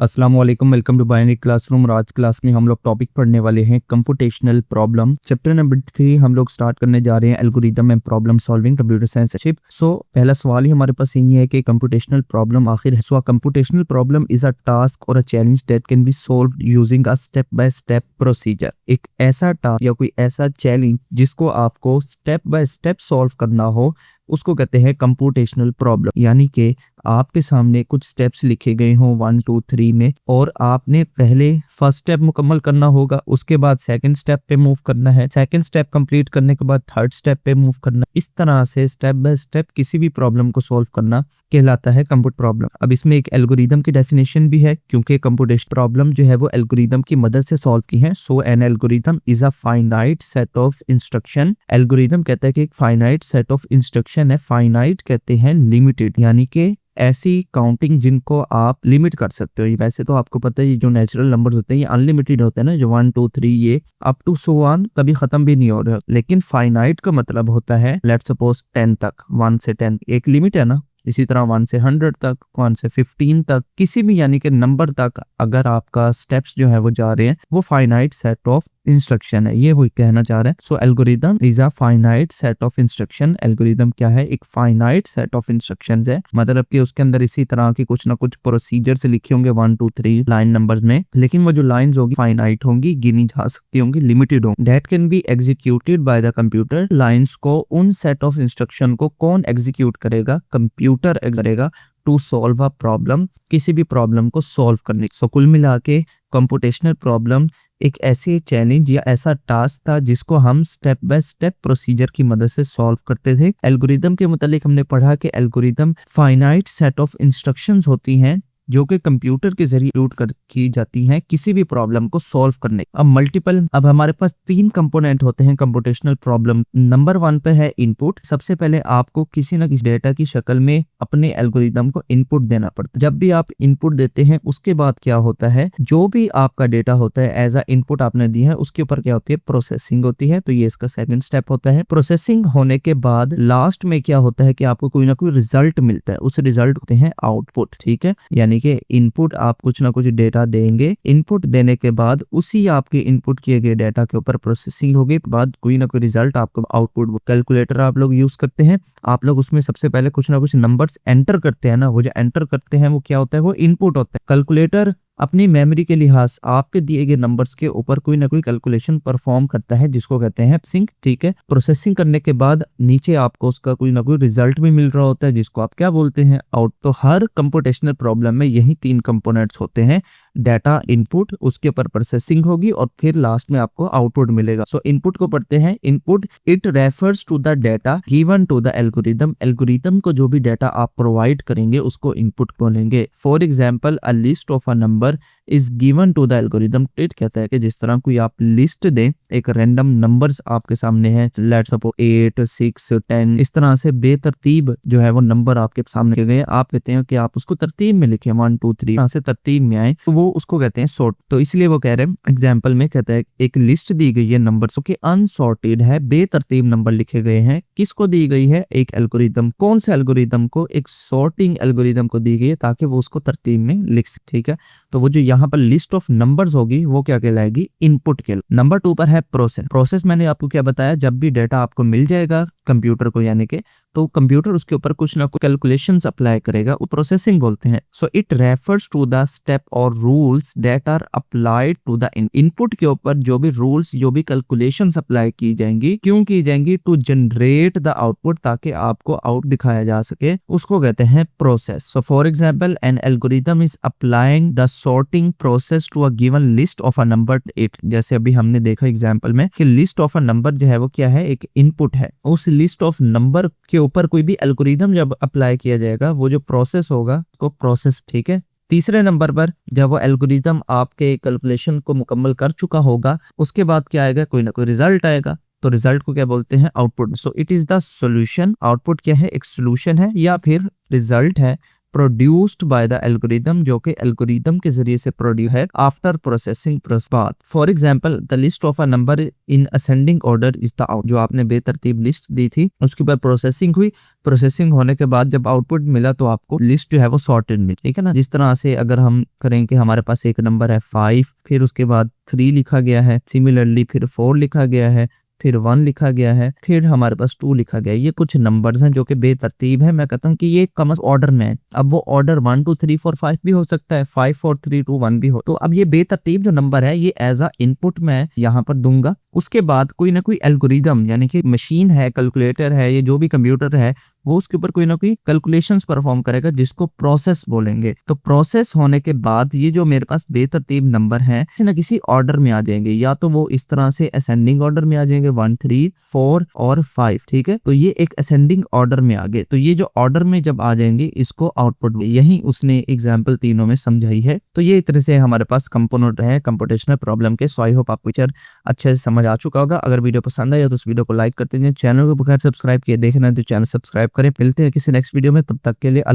अस्सलाम वालेकुम, welcome to binary classroom. और आज क्लास में हम लोग टॉपिक पढ़ने वाले हैं कंप्यूटेशनल प्रॉब्लम। चैप्टर नंबर 3 हम लोग स्टार्ट करने जा रहे हैं algorithm and problem solving computer science. पहला सवाल ही हमारे पास यही है कि कंप्यूटेशनल प्रॉब्लम आखिर है। So computational problem is a task और a challenge that can be solved using a step by step procedure. एक ऐसा टास्क या कोई ऐसा चैलेंज जिसको आपको स्टेप बाय स्टेप सॉल्व करना हो, उसको कहते हैं कंप्यूटेशनल प्रॉब्लम। यानी कि आपके सामने कुछ स्टेप्स लिखे गए हों 1 2 3 में, और आपने पहले फर्स्ट स्टेप मुकम्मल करना होगा, उसके बाद सेकंड स्टेप पे मूव करना है, सेकंड स्टेप कंप्लीट करने के बाद थर्ड स्टेप पे मूव करना। इस तरह से स्टेप बाय स्टेप किसी भी प्रॉब्लम को सॉल्व करना कहलाता है कंप्यूटर प्रॉब्लम। अब इसमें एक एल्गोरिदम की डेफिनेशन भी है, क्योंकि कंप्यूटेशन प्रॉब्लम जो है वो एल्गोरिदम की मदद से सॉल्व की है। So an algorithm is a finite set of instruction. Algorithm कहता है कि एक फाइनाइट सेट ऑफ इंस्ट्रक्शन है। फाइनाइट कहते हैं लिमिटेड, यानी कि ऐसी काउंटिंग जिनको आप लिमिट कर सकते हो। वैसे तो आपको पता है ये जो नेचुरल नंबर्स होते हैं ये अनलिमिटेड होते हैं ना, जो 1 2 3 ये अप टू सो ऑन कभी खत्म भी नहीं हो रहे। लेकिन फाइनाइट का मतलब होता है लेट्स सपोज 10 तक, 1 से 10 एक लिमिट है ना। इसी तरह 1 से 100 तक, 1 से 15 तक, किसी भी यानी कि नंबर तक अगर आपका स्टेप्स जो है वो जा रहे हैं, वो फाइनाइट सेट ऑफ इंस्ट्रक्शन है। ये वही कहना चाह रहा है। So algorithm is a finite set of instruction. Algorithm क्या है? एक फाइनाइट सेट ऑफ इंस्ट्रक्शंस है, मतलब कि उसके अंदर इसी तरह की कुछ ना कुछ प्रोसीजर से लिखे होंगे 1 2 3 लाइन नंबर्स में, लेकिन वो जो लाइंस होगी फाइनाइट होंगी, गिनी जा सकती होंगी, लिमिटेड होंगी। That can be executed by the computer. Lines को, उन सेट ऑफ इंस्ट्रक्शन को कौन एग्जीक्यूट करेगा? कंप्यूटर करेगा टू सॉल्व अ प्रॉब्लम, किसी भी प्रॉब्लम को सॉल्व करने। सो कुल मिला के कंप्यूटेशनल प्रॉब्लम एक ऐसे चैलेंज या ऐसा टास्क था जिसको हम स्टेप बाय स्टेप प्रोसीजर की मदद से सॉल्व करते थे। एल्गोरिदम के मुतालिक हमने पढ़ा कि algorithm finite set of instructions होती हैं जो कि कंप्यूटर के जरिए एक्जीक्यूट की जाती हैं किसी भी प्रॉब्लम को सॉल्व करने। अब हमारे पास 3 कंपोनेंट होते हैं कंप्यूटेशनल प्रॉब्लम। नंबर 1 पे है इनपुट। सबसे पहले आपको किसी न किसी डेटा की शक्ल में अपने एल्गोरिदम को इनपुट देना पड़ता है। जब भी आप इनपुट देते हैं उसके बाद क्या होता है, जो भी आपका डेटा होता है एज अ इनपुट आपने दिया है, उसके ऊपर क्या होती है? प्रोसेसिंग होती है। तो ये इसका सेकंड स्टेप होता है। प्रोसेसिंग होने के बाद लास्ट में क्या होता है कि आपको कोई ना कोई रिजल्ट मिलता है। उस रिजल्ट होते हैं आउटपुट। ठीक है, यानी कि इनपुट आप कुछ ना कुछ डेटा देंगे, इनपुट देने के बाद उसी आपके इनपुट किए गए डेटा के ऊपर प्रोसेसिंग होगी, बाद कोई ना कोई रिजल्ट आपको आउटपुट। कैलकुलेटर आप लोग यूज करते हैं, आप लोग उसमें सबसे पहले कुछ ना कुछ नंबर्स एंटर करते हैं ना, वो जो एंटर करते हैं वो क्या होता है? वो इनपुट होता है। कैलकुलेटर अपनी मेमोरी के लिहाज आपके दिए गए नंबर्स के ऊपर कोई ना कोई कैलकुलेशन परफॉर्म करता है, जिसको कहते हैं प्रोसेसिंग। ठीक है, प्रोसेसिंग करने के बाद नीचे आपको उसका कोई ना कोई रिजल्ट भी मिल रहा होता है, जिसको आप क्या बोलते हैं? आउट। तो हर कंप्यूटेशनल प्रॉब्लम में यही 3 कंपोनेंट्स होते हैं। डाटा इनपुट, उसके ऊपर प्रोसेसिंग होगी, और फिर लास्ट में आपको आउटपुट मिलेगा। सो इनपुट को पढ़ते हैं। Input it refers to the data given to the algorithm. Algorithm को जो भी डाटा आप प्रोवाइड करेंगे उसको इनपुट बोलेंगे। For example a list of a number is given to the algorithm. It कहता है कि जिस तरह कोई आप लिस्ट दें, एक रैंडम नंबर्स आपके सामने है, लेट्स सपोज 8 6 10, इस तरह से बेतरतीब जो है वो नंबर आपके सामने के गए, आप कहते हैं कि आप उसको तरतीब में लिखें 1 2 3, यहाँ से तरतीब में आए, तो वो उसको कहते हैं सॉर्ट। तो इसलिए वो कह रहे हैं एग्जाम्पल में, कहता है एक लिस्ट दी गई है नंबर्स की, अनसॉर्टेड है, बेतरतीब नंबर लिखे गए हैं। किसको दी गई है? एक एल्गोरिदम। कौन से एल्गोरिदम को? एक सॉर्टिंग एल्गोरिदम को दी गई है, ताकि वो उसको तरतीब में लिख सके। ठीक है, तो वो जो यहाँ पर लिस्ट ऑफ नंबर्स होगी वो क्या कहलाएगी? इनपुट के। नंबर 2 पर है प्रोसेस। प्रोसेस मैंने आपको क्या बताया, जब भी डेटा आपको मिल जाएगा कंप्यूटर को, यानी कि तो कंप्यूटर उसके ऊपर कुछ ना कुछ कैलकुलेशंस अप्लाई करेगा, वो प्रोसेसिंग बोलते हैं। So it refers to the step और rules that are applied to the input के ऊपर जो भी रूल्स, जो भी कैलकुलेशंस अप्लाई की जाएंगी, क्यों की जाएंगी? टू जनरेट द आउटपुट, ताकि आपको आउट दिखाया जा सके, उसको कहते हैं process. So for example an algorithm is applying the sorting process to a given list of a number 8। जैसे अभी हमने देखा एग्जाम्पल में कि लिस्ट ऑफ अ नंबर जो है वो क्या है? एक इनपुट है। उस लिस्ट ऑफ नंबर के ऊपर कोई भी एल्गोरिदम जब अप्लाई किया जाएगा, वो जो प्रोसेस होगा उसको प्रोसेस। ठीक है, तीसरे नंबर पर जब वो एल्गोरिदम आपके कैलकुलेशन को मुकम्मल कर चुका होगा, उसके बाद क्या आएगा? कोई ना कोई रिजल्ट आएगा। तो रिजल्ट को क्या बोलते हैं? Output. So it is the solution. Output क्या है? एक सॉल्यूशन है या फिर रिजल्ट है प्रोड्यूस्ड बाय द एल्गोरिदम, जो कि एल्गोरिदम के जरिए से प्रोड्यूस है आफ्टर प्रोसेसिंग बाद। For example the list of a number in ascending order is the out, जो आपने बेतरतीब लिस्ट दी थी उसके बाद प्रोसेसिंग हुई, प्रोसेसिंग होने के बाद जब आउटपुट मिला तो आपको लिस्ट जो है वो सॉर्टेड मिली, ठीक है ना। जिस तरह से अगर हम करें कि हमारे पास एक नंबर है 5, फिर उसके बाद 3 लिखा गया है, सिमिलरली फिर 4 लिखा गया है, फिर 1 लिखा गया है, फिर हमारे पास 2 लिखा गया है। ये कुछ नंबर्स हैं जो कि बेतरतीब है। मैं कहता हूँ कि ये कम ऑर्डर में है। अब वो ऑर्डर 1 2 3 4 5 भी हो सकता है, 5 4 3 2 1 भी हो। तो अब ये बेतरतीब जो नंबर है ये एज अ इनपुट मैं यहाँ पर दूंगा। उसके बाद कोई ना कोई एल्गोरिदम यानी कि मशीन है, कैलकुलेटर है, ये जो भी कंप्यूटर है वो उसके ऊपर कोई ना कोई कैलकुलेशंस परफॉर्म करेगा जिसको प्रोसेस बोलेंगे। तो प्रोसेस होने के बाद ये जो मेरे पास बेतरतीब नंबर है किसी ना किसी ऑर्डर में आ जाएंगे, या तो वो इस तरह से असेंडिंग ऑर्डर में आ जाएंगे 1 3 4 और 5, ठीक है। तो ये एक असेंडिंग ऑर्डर में आ गए। तो ये जो ऑर्डर में जब आ जाएंगे इसको आउटपुट, यही उसने एग्जाम्पल तीनों में समझाई है। तो ये तरह से हमारे पास कंपोनेंट है कंप्यूटेशनल प्रॉब्लम के। सो आई होप आपको पिक्चर अच्छे से समझ आ चुका होगा। अगर वीडियो पसंद आया तो इस वीडियो को लाइक करते हैं, चैनल को बगैर सब्सक्राइब किए देखना है तो चैनल सब्सक्राइब करें। मिलते हैं किसी नेक्स्ट वीडियो में, तब तक के लिए अल्लाह।